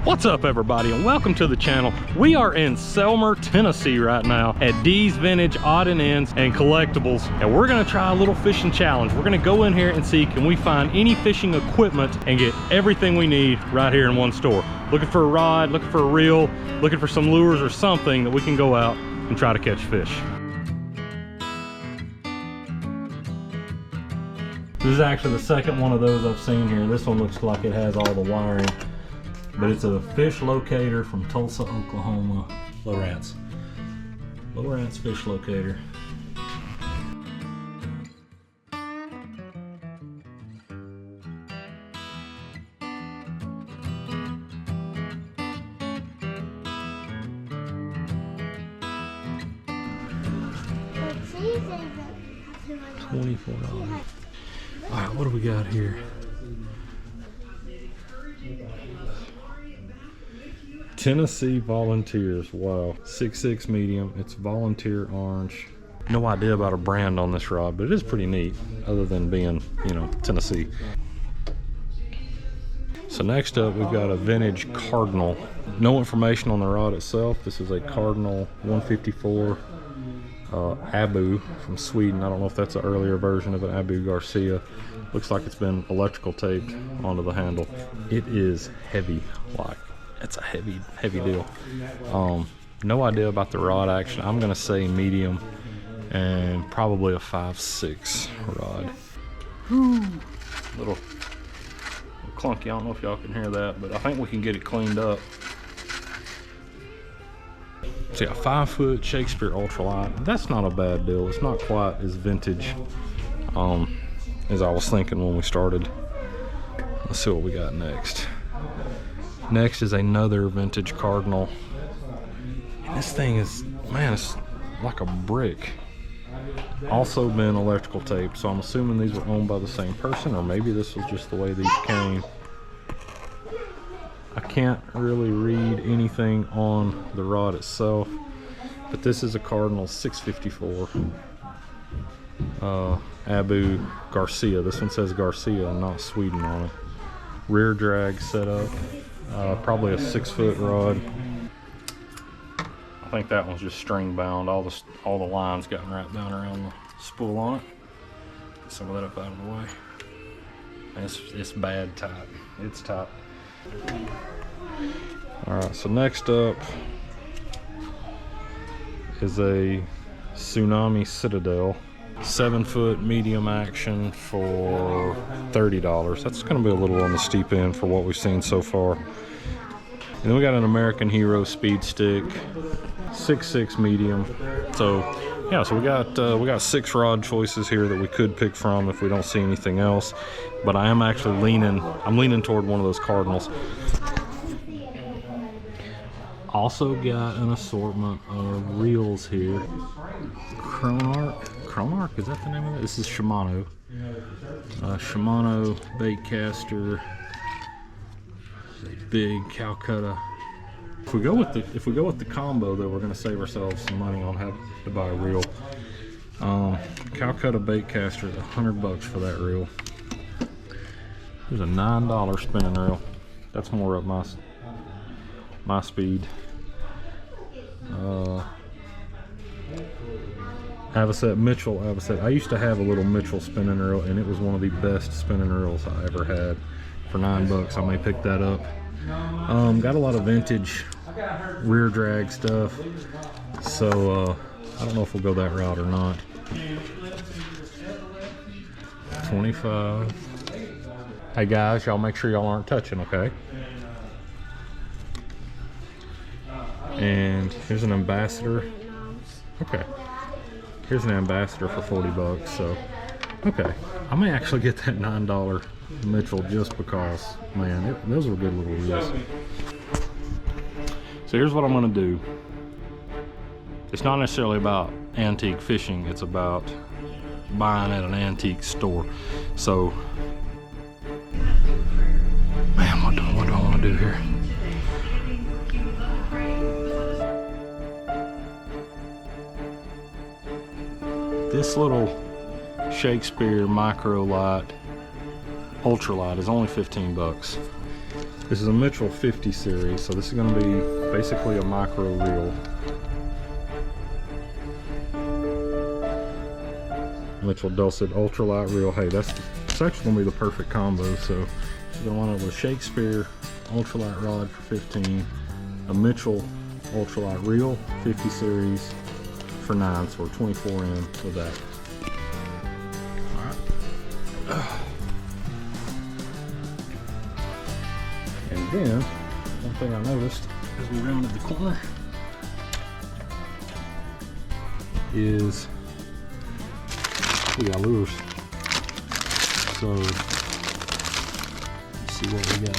What's up everybody and welcome to the channel. We are in Selmer, Tennessee right now at D's Vintage Odd and Ends and Collectibles, and we're gonna try a little fishing challenge. We're gonna go in here and see can we find any fishing equipment and get everything we need right here in one store. Looking for a rod, looking for a reel, looking for some lures or something that we can go out and try to catch fish. This is actually the second one of those I've seen here. This one looks like it has all the wiring. But it's a fish locator from Tulsa, Oklahoma. Lowrance fish locator. $24. All right, what do we got here? Tennessee Volunteers, wow. 6.6 medium, it's volunteer orange. No idea about a brand on this rod, but it is pretty neat, other than being, you know, Tennessee. So next up, we've got a vintage Cardinal. No information on the rod itself. This is a Cardinal 154 Abu from Sweden. I don't know if that's an earlier version of an Abu Garcia. Looks like it's been electrical taped onto the handle. It is heavy, like. It's a heavy deal. No idea about the rod action. I'm gonna say medium and probably a 5.6 rod. Little clunky, I don't know if y'all can hear that, but I think we can get it cleaned up. So yeah, 5-foot Shakespeare ultralight. That's not a bad deal. It's not quite as vintage as I was thinking when we started. Let's see what we got next. Next is another vintage Cardinal. And this thing is, man, it's like a brick. Also been electrical taped, so I'm assuming these were owned by the same person, or maybe this was just the way these came. I can't really read anything on the rod itself, but this is a Cardinal 654 Abu Garcia. This one says Garcia and not Sweden on it. Rear drag setup. Probably a 6-foot rod. I think that one's just string bound. All the lines gotten wrapped down around the spool on it. Get some of that up out of the way. And it's bad tight. It's tight. All right. So next up is a Tsunami Citadel. 7-foot medium action for $30. That's going to be a little on the steep end for what we've seen so far. And then we got an American Hero speed stick, 6.6 medium. So yeah, so we got 6 rod choices here that we could pick from if we don't see anything else. But I am actually leaning toward one of those Cardinals. Also got an assortment of reels here. Chronarch, is that the name of it? This is Shimano. Shimano bait caster. Big Calcutta. If we go with the combo, though, we're going to save ourselves some money on having to buy a reel. Calcutta bait caster is $100 for that reel. There's a $9 spinning reel. That's more up my speed. Mitchell Avocet. I used to have a little Mitchell spinning reel, and it was one of the best spinning reels I ever had. For $9, I may pick that up. Got a lot of vintage rear drag stuff, so I don't know if we'll go that route or not. 25. Hey guys, y'all make sure y'all aren't touching, okay? And here's an Ambassador. Okay. Here's an Ambassador for $40, so okay. I may actually get that $9 Mitchell just because, man, those were good little reels. So here's what I'm gonna do. It's not necessarily about antique fishing, it's about buying at an antique store. So, man, what do I wanna do here? This little Shakespeare micro light, ultralight, is only 15 bucks. This is a Mitchell 50 series, so this is going to be basically a micro reel. Mitchell Dulcet ultralight reel. Hey, it's actually going to be the perfect combo. So you're going to line up with a Shakespeare ultralight rod for 15, a Mitchell ultralight reel 50 series for 9, so we're 24 in with that. And then, one thing I noticed as we rounded the corner is we got lures. So, let's see what we got.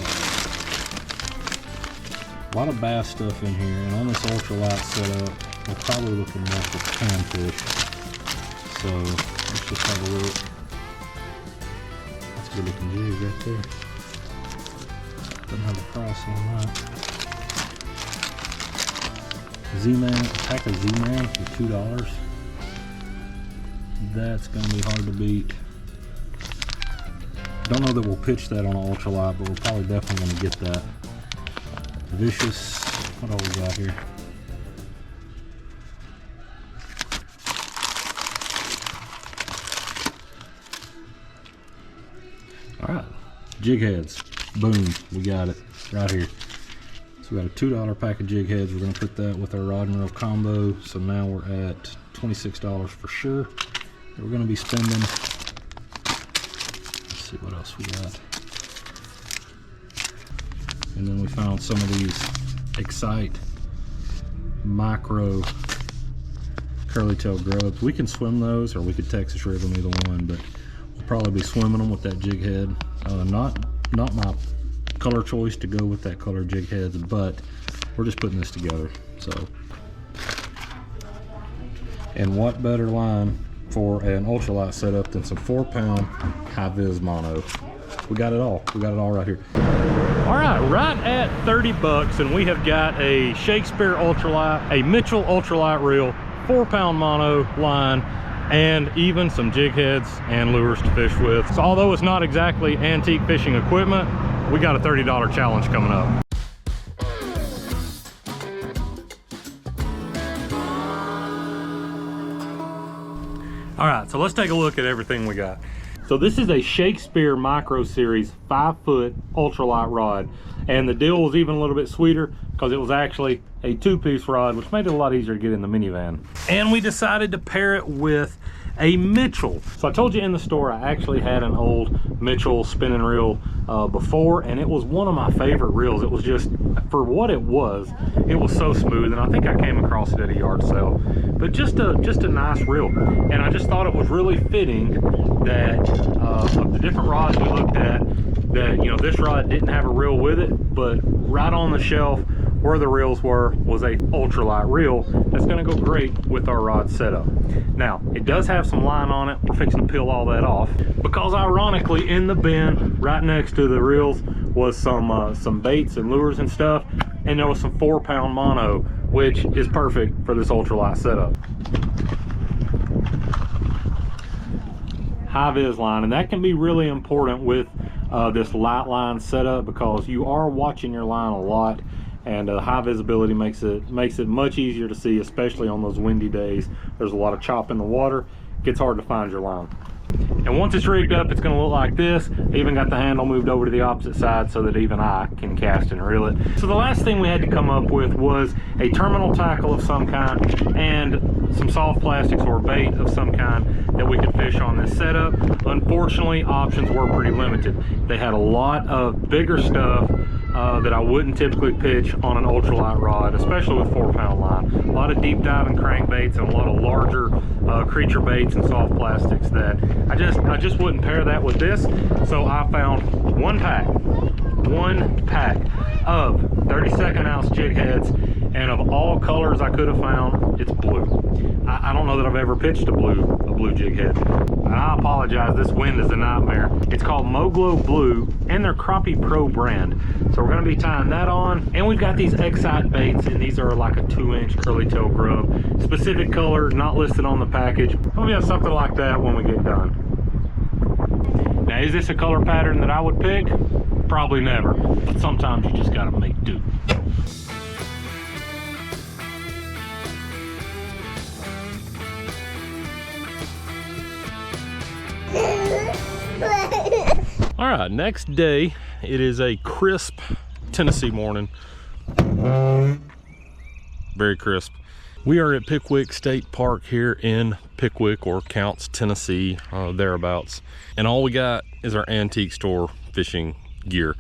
A lot of bass stuff in here, and on this ultralight setup, we're probably looking more for panfish. So, let's just have a look. That's a good looking jig right there. Doesn't have a price on that. Z-Man, a pack of Z-Man for $2. That's going to be hard to beat. Don't know that we'll pitch that on an ultralight, but we're probably definitely going to get that. Vicious, what all we got here? Alright, jig heads. Boom, we got it right here. So we got a $2 pack of jig heads. We're going to put that with our rod and reel combo. So now we're at $26 for sure. We're going to be spending, let's see what else we got. And then we found some of these Excite micro curly tail grubs. We can swim those, or we could Texas rig them, either one, but we'll probably be swimming them with that jig head. Not my color choice to go with that color jig heads, but we're just putting this together. So, and what better line for an ultralight setup than some 4-pound high-vis mono? We got it all. We got it all right here. All right, right at 30 bucks, and we have got a Shakespeare ultralight, a Mitchell ultralight reel, 4-pound mono line, and even some jig heads and lures to fish with. So although it's not exactly antique fishing equipment, we got a $30 challenge coming up. All right, so let's take a look at everything we got. So this is a Shakespeare Micro Series 5-foot ultralight rod, and the deal was even a little bit sweeter because it was actually a 2-piece rod, which made it a lot easier to get in the minivan. And we decided to pair it with a Mitchell. So I told you in the store I actually had an old Mitchell spinning reel before, and it was one of my favorite reels. It was just, for what it was so smooth, and I think I came across it at a yard sale. But just a nice reel, and I just thought it was really fitting that of the different rods we looked at, that, you know, this rod didn't have a reel with it, but right on the shelf where the reels were was a ultralight reel that's going to go great with our rod setup. Now, it does have some line on it. We're fixing to peel all that off because, ironically, in the bin right next to the reels was some baits and lures and stuff, and there was some 4-pound mono, which is perfect for this ultralight setup. High vis line, and that can be really important with this light line setup because you are watching your line a lot, and high visibility makes it much easier to see, especially on those windy days. There's a lot of chop in the water. It gets hard to find your line. And once it's rigged up, it's going to look like this. I even got the handle moved over to the opposite side so that even I can cast and reel it. So the last thing we had to come up with was a terminal tackle of some kind and some soft plastics or bait of some kind that we could fish on this setup. Unfortunately, options were pretty limited. They had a lot of bigger stuff that I wouldn't typically pitch on an ultralight rod, especially with 4-pound line. A lot of deep diving crankbaits and a lot of larger creature baits and soft plastics that I just wouldn't pair that with this. So I found one pack of 32nd ounce jig heads, and of all colors I could have found, it's blue. I don't know that I've ever pitched a blue jig head. And I apologize, this wind is a nightmare. It's called Moglo Blue, and they're Crappie Pro brand. So we're gonna be tying that on, and we've got these Excite baits, and these are like a 2-inch curly tail grub. Specific color, not listed on the package. We'll have something like that when we get done. Now, is this a color pattern that I would pick? Probably never, but sometimes you just gotta make do. All right, next day. It is a crisp Tennessee morning. Very crisp. We are at Pickwick State Park here in Pickwick, or Counts, Tennessee, thereabouts. And all we got is our antique store fishing gear.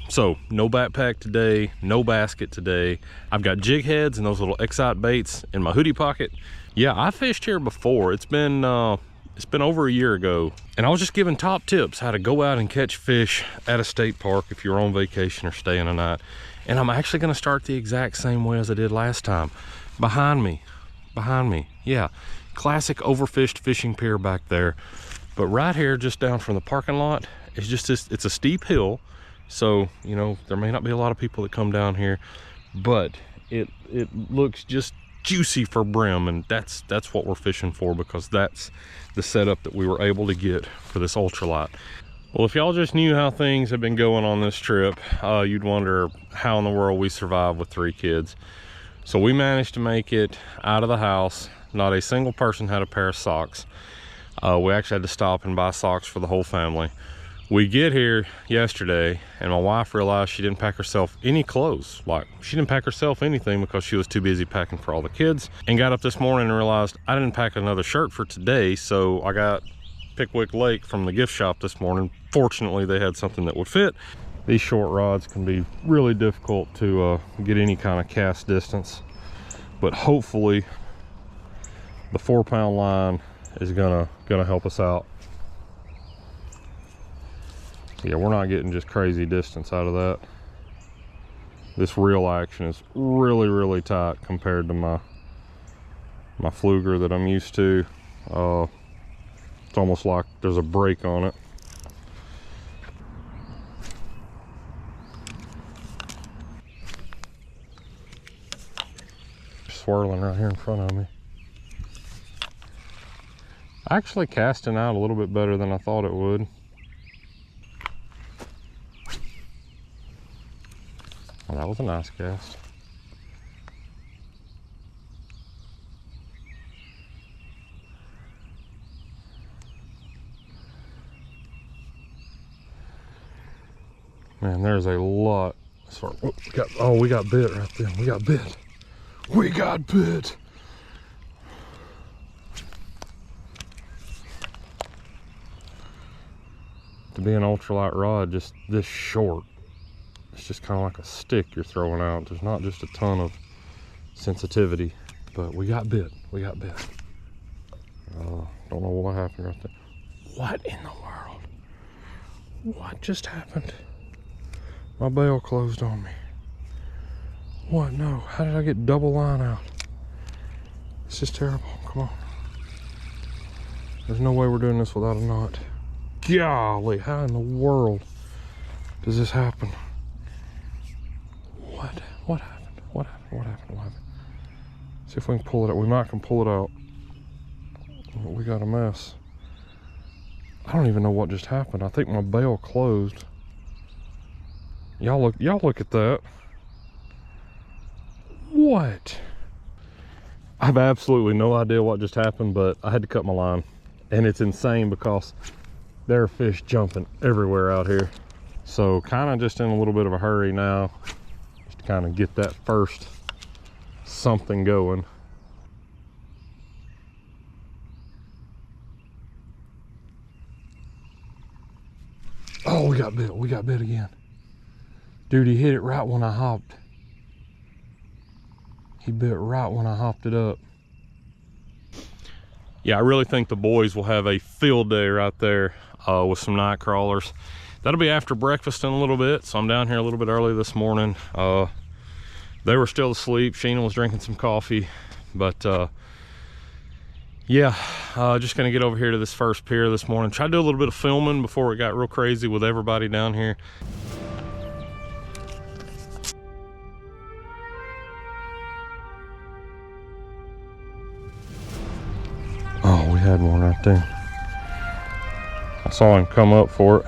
So no backpack today, no basket today. I've got jig heads and those little Excite baits in my hoodie pocket. Yeah, I fished here before. It's been over a year ago, and I was just giving top tips how to go out and catch fish at a state park if you're on vacation or staying a night. And I'm actually gonna start the exact same way as I did last time. Behind me, yeah. Classic overfished fishing pier back there. But right here, just down from the parking lot, it's just this, it's a steep hill. So, you know, there may not be a lot of people that come down here, but it looks just juicy for brim, and that's what we're fishing for, because that's the setup that we were able to get for this ultralight. Well, if y'all just knew how things have been going on this trip, you'd wonder how in the world we survived with 3 kids. So we managed to make it out of the house. Not a single person had a pair of socks. We actually had to stop and buy socks for the whole family. We get here yesterday, and my wife realized she didn't pack herself any clothes. Like, she didn't pack herself anything because she was too busy packing for all the kids. And got up this morning and realized I didn't pack another shirt for today, so I got Pickwick Lake from the gift shop this morning. Fortunately, they had something that would fit. These short rods can be really difficult to get any kind of cast distance, but hopefully the 4-pound line is gonna help us out. Yeah, we're not getting just crazy distance out of that. This reel action is really tight compared to my fluger that I'm used to. It's almost like there's a brake on it. Swirling right here in front of me. Actually casting out a little bit better than I thought it would. Well, that was a nice cast. Man, there's a lot. We got bit right there. We got bit. We got bit. To be an ultralight rod, just this short, it's just kind of like a stick you're throwing out. There's not just a ton of sensitivity, but we got bit. We got bit. Don't know what happened right there. What in the world? What just happened? My bail closed on me. What? No. How did I get double line out? This is terrible. Come on. There's no way we're doing this without a knot. Golly, how in the world does this happen? What happened? What happened? What happened? See if we can pull it out. We might can pull it out. We got a mess. I don't even know what just happened. I think my bail closed. Y'all look at that. What? I have absolutely no idea what just happened, but I had to cut my line. And it's insane because there are fish jumping everywhere out here. So kind of just in a little bit of a hurry now, just to kind of get that first something going. Oh, we got bit again. Dude, he hit it right when I hopped. He bit right when I hopped it up. Yeah, I really think the boys will have a field day right there with some night crawlers. That'll be after breakfast in a little bit, so I'm down here a little bit early this morning. They were still asleep. Sheena was drinking some coffee, but yeah, just gonna get over here to this first pier this morning. Try to do a little bit of filming before it got real crazy with everybody down here. Oh, we had one right there. I saw him come up for it.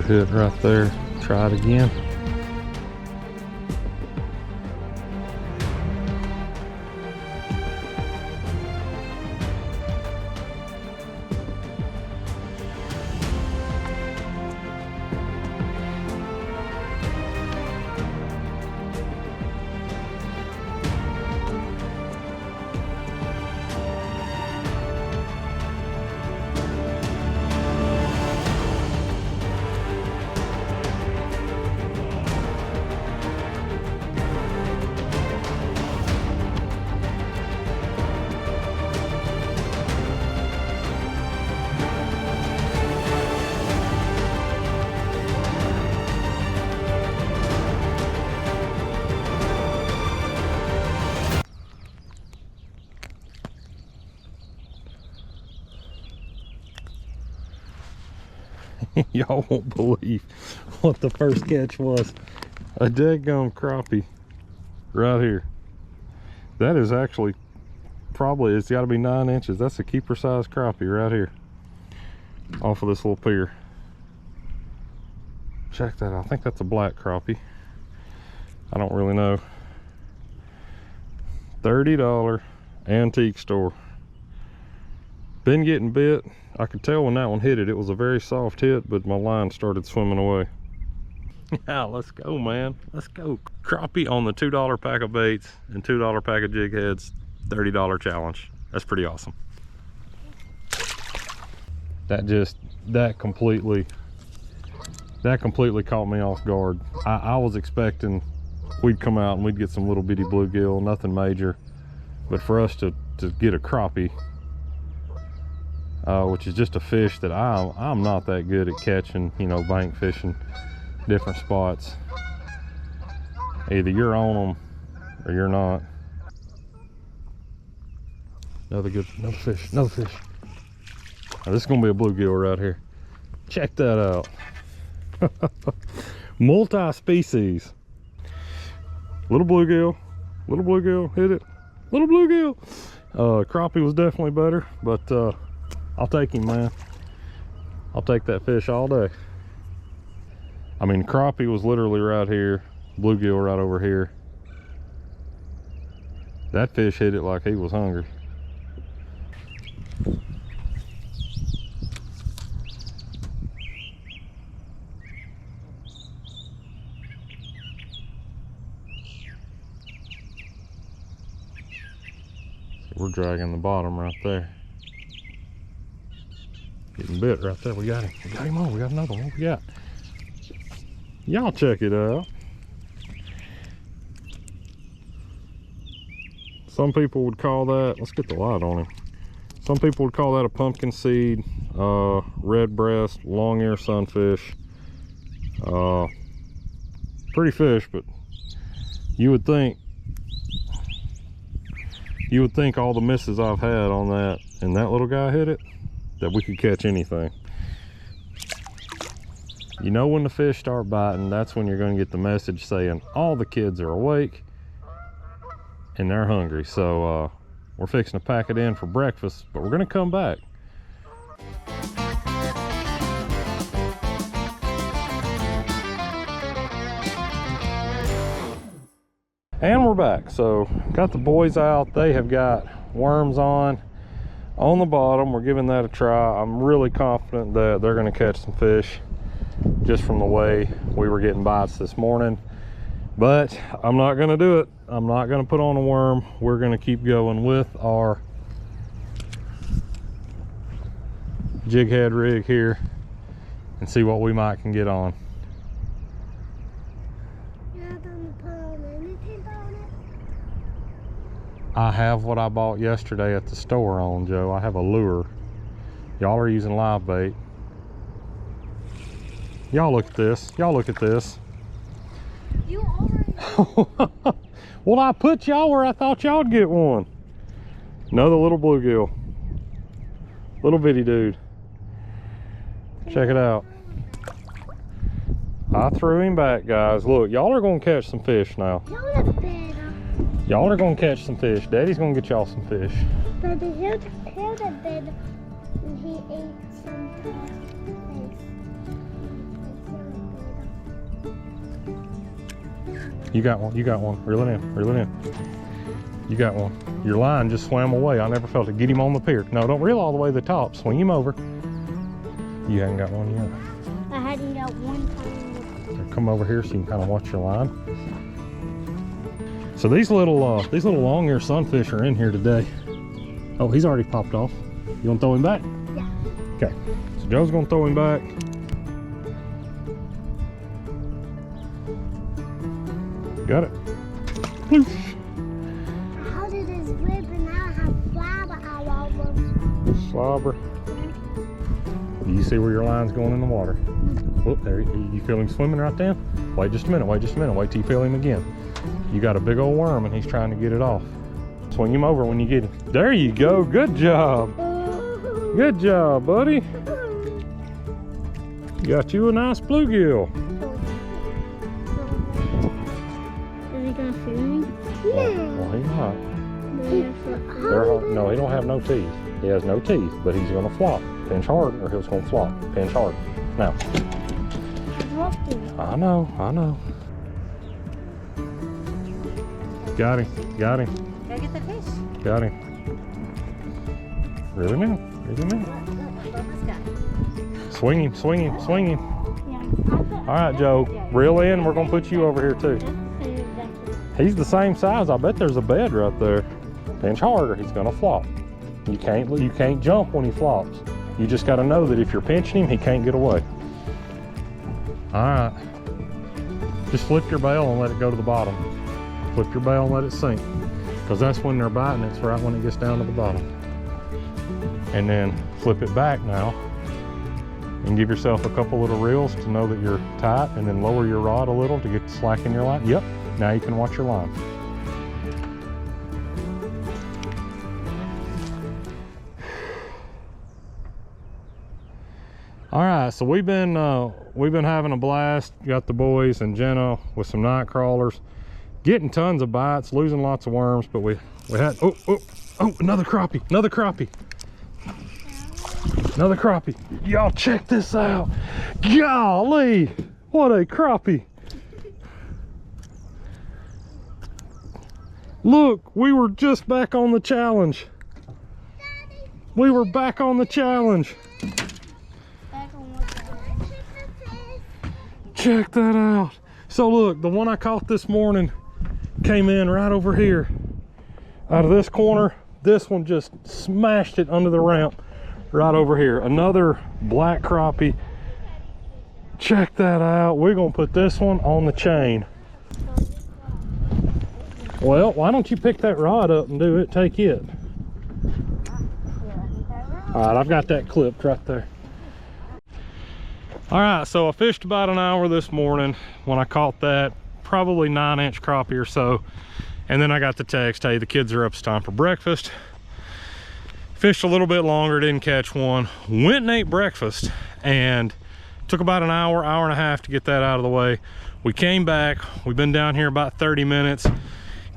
hit right there. Try it again. Y'all won't believe what the first catch was. A daggum crappie right here. That is actually probably, it's got to be 9 inches. That's a keeper size crappie right here off of this little pier. Check that out. I think that's a black crappie. I don't really know. $30 antique store. Been getting bit. I could tell when that one hit it. It was a very soft hit, but my line started swimming away. Yeah, let's go, man. Let's go. Crappie on the $2 pack of baits and $2 pack of jig heads. $30 challenge. That's pretty awesome. That completely caught me off guard. I was expecting we'd come out and we'd get some little bitty bluegill, nothing major, but for us to get a crappie, which is just a fish that I'm not that good at catching, you know, bank fishing, different spots. Either you're on them or you're not. Another fish. Now, this is gonna be a bluegill right here. Check that out. Multi-species. Little bluegill, hit it. Little bluegill. Crappie was definitely better, but I'll take him, man. I'll take that fish all day. I mean, crappie was literally right here, bluegill right over here. That fish hit it like he was hungry. We're dragging the bottom right there. Getting bit right there. We got him. We got him on. We got another one. What we got? Y'all check it out. Some people would call that, let's get the light on him. Some people would call that a pumpkin seed, red breast, long ear sunfish. Pretty fish, but you would think all the misses I've had on that and that little guy hit it, that we could catch anything. You know, when the fish start biting, that's when you're going to get the message saying all the kids are awake and they're hungry. So we're fixing to pack it in for breakfast, but we're going to come back. And we're back. So got the boys out. They have got worms on the bottom. We're giving that a try. I'm really confident that they're going to catch some fish just from the way we were getting bites this morning, but I'm not going to do it. I'm not going to put on a worm. We're going to keep going with our jig head rig here and see what we might can get on. I have what I bought yesterday at the store on, Joe. I have a lure. Y'all are using live bait. Y'all look at this. Y'all look at this. You already. Well, I put y'all where I thought y'all would get one. Another little bluegill. Little bitty dude. Check it out. I threw him back, guys. Look, y'all are going to catch some fish now. Y'all are going to catch some fish. Daddy's going to get y'all some fish. But here's a bed. He ate some fish. You got one, you got one. Reel it in, reel it in. You got one. Your line just swam away. I never felt it. Get him on the pier. No, don't reel all the way to the top. Swing him over. You haven't got one yet. I hadn't got one time. Come over here so you can kind of watch your line. So these little long ear sunfish are in here today. Oh, he's already popped off. You want to throw him back? Yeah. Okay. So Joe's gonna throw him back. Got it. How did his rib and now have slobber all over him? Slobber. You see where your line's going in the water? Whoop, there you feel him swimming right there? Wait just a minute, wait just a minute, wait till you feel him again. You got a big old worm and he's trying to get it off. Swing him over when you get him. There you go, good job. Good job, buddy. Got you a nice bluegill. Is he gonna feed me? Well, he's not. No, he don't have no teeth. He has no teeth, but he's gonna flop. Pinch hard or he's gonna flop. Pinch hard. Now. I know, I know. Got him, got him. Gotta get the fish. Got him. Reel him in, reel him in. Swing him, swing him, swing him. All right, Joe, reel in. We're gonna put you over here too. He's the same size. I bet there's a bed right there. Pinch harder, he's gonna flop. You can't jump when he flops. You just gotta know that if you're pinching him, he can't get away. All right. Just flip your bail and let it go to the bottom. Flip your bail and let it sink. Because that's when they're biting, it's right when it gets down to the bottom. And then flip it back now. And give yourself a couple little reels to know that you're tight, and then lower your rod a little to get slack in your line. Yep, now you can watch your line. All right, so we've been having a blast. Got the boys and Jenna with some night crawlers, getting tons of bites, losing lots of worms, but we had oh another crappie, another crappie. Another crappie. Y'all check this out. Golly, what a crappie. Look, we were just back on the challenge. We were back on the challenge. Check that out. So look, the one I caught this morning came in right over here. Out of this corner, this one just smashed it under the ramp. Right over here, another black crappie. Check that out. We're gonna put this one on the chain. Well, why don't you pick that rod up and do it? Take it. All right, I've got that clipped right there. All right, so I fished about an hour this morning when I caught that, probably 9-inch crappie or so. And then I got the text, hey, the kids are up, it's time for breakfast. Fished a little bit longer, didn't catch one. Went and ate breakfast and took about an hour, hour and a half to get that out of the way. We came back, we've been down here about 30 minutes.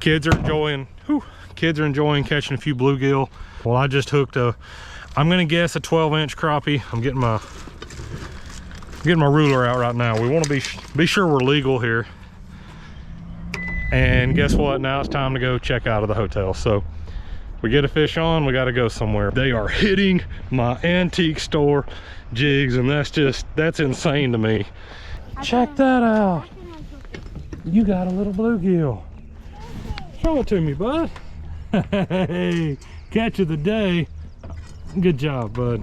Kids are enjoying catching a few bluegill. Well, I just hooked I'm gonna guess a 12-inch crappie. I'm getting my ruler out right now. We want to be sure we're legal here. And guess what? Now it's time to go check out of the hotel. So we get a fish on, we got to go somewhere. They are hitting my antique store jigs, and that's insane to me. Check that out. You got a little bluegill. Show it to me, bud. Hey, catch of the day. Good job, bud.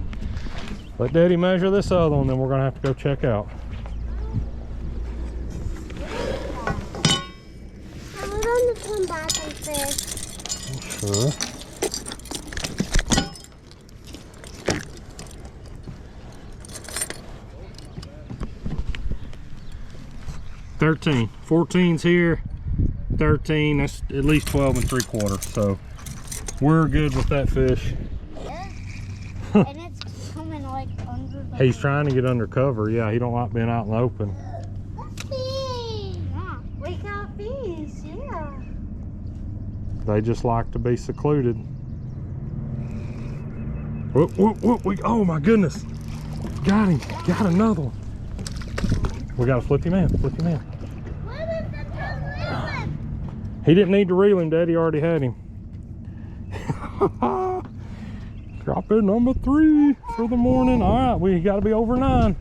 Let Daddy measure this other one, then we're gonna have to go check out. I'm gonna come back and fish. Sure. $14's here, 13, that's at least 12 3/4, so we're good with that fish. And it's coming like under the... He's trying to get under cover. Yeah, he don't like being out in the open. Yeah. We got fish, yeah. They just like to be secluded. Whoop, whoop, whoop. Oh my goodness. Got him. Got another one. We gotta flip him in. Flip him in. He didn't need to reel him, Daddy already had him. Drop in number 3 for the morning. All right, we got to be over 9.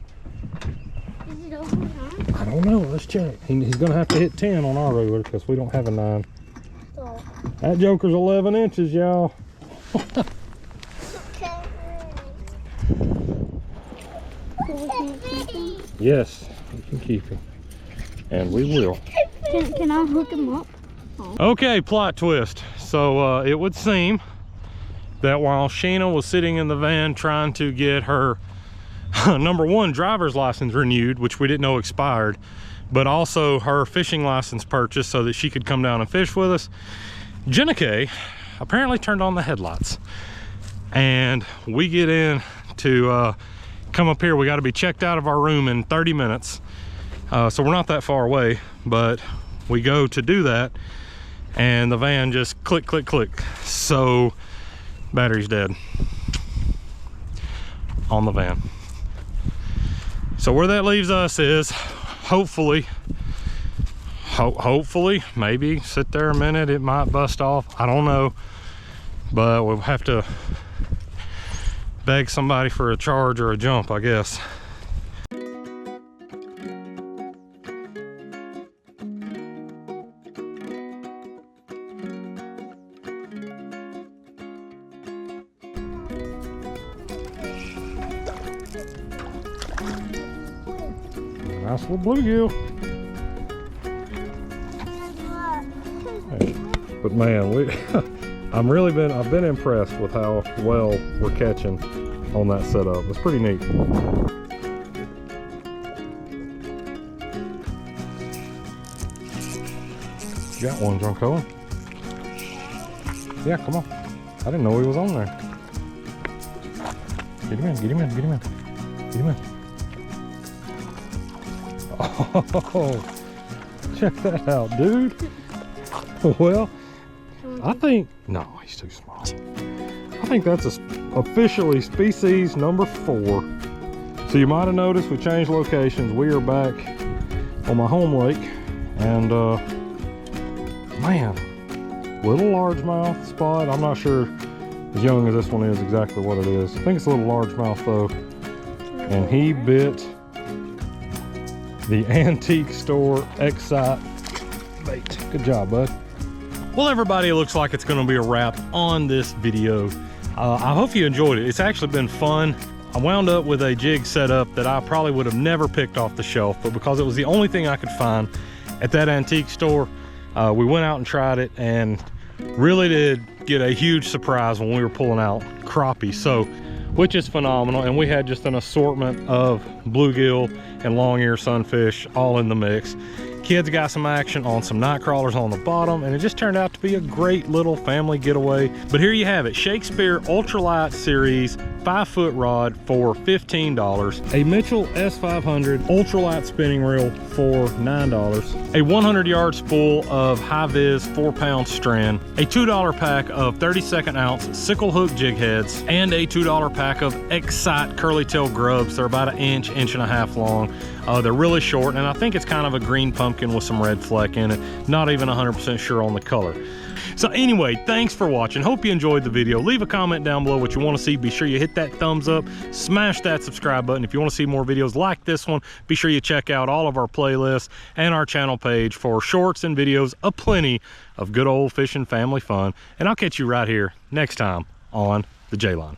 Is it over 9? I don't know. Let's check. He's going to have to hit 10 on our road because we don't have a 9. So, That joker's 11 inches, y'all. okay. So we can keep him? Yes, we can keep him. And we will. Can I hook him up? Okay, plot twist. So it would seem that while Sheena was sitting in the van trying to get her number 1 driver's license renewed, which we didn't know expired, but also her fishing license purchased so that she could come down and fish with us, Jenna Kay apparently turned on the headlights. And we get in to come up here. We got to be checked out of our room in 30 minutes. So we're not that far away, but we go to do that and the van just click, click, click. So battery's dead on the van. So where that leaves us is hopefully, maybe sit there a minute, it might bust off, I don't know, but we'll have to beg somebody for a charge or a jump, I guess. Nice little bluegill. But man, I've been impressed with how well we're catching on that setup. It's pretty neat. You got one, John Cohen? Yeah, come on. I didn't know he was on there. Get him in, get him in, get him in. Get him in. Oh, check that out, dude. Well, I think, no, he's too small. I think that's officially species number 4. So you might have noticed we changed locations. We are back on my home lake, and man, little largemouth spot. I'm not sure as young as this one is exactly what it is. I think it's a little largemouth though, and he bit the antique store Excite bait. Good job, bud. Well, everybody, it looks like it's going to be a wrap on this video. I hope you enjoyed it. It's actually been fun. I wound up with a jig setup that I probably would have never picked off the shelf, but because it was the only thing I could find at that antique store, we went out and tried it and really did get a huge surprise when we were pulling out crappie. So, which is phenomenal, and we had just an assortment of bluegill and long ear sunfish all in the mix. Kids got some action on some night crawlers on the bottom, and it just turned out to be a great little family getaway. But here you have it, Shakespeare Ultralight Series 5-foot rod for $15, a Mitchell S500 ultralight spinning reel for $9, a 100-yard spool of high-vis 4-pound strand, a $2 pack of 32nd ounce sickle hook jig heads, and a $2 pack of Excite curly tail grubs. They're about an inch and a half long. They're really short, and I think it's kind of a green pumpkin with some red fleck in it. Not even 100% sure on the color. So anyway, thanks for watching. Hope you enjoyed the video. Leave a comment down below what you want to see. Be sure you hit that thumbs up, smash that subscribe button. If you want to see more videos like this one, be sure you check out all of our playlists and our channel page for shorts and videos of plenty of good old fishing family fun. And I'll catch you right here next time on the J-Line.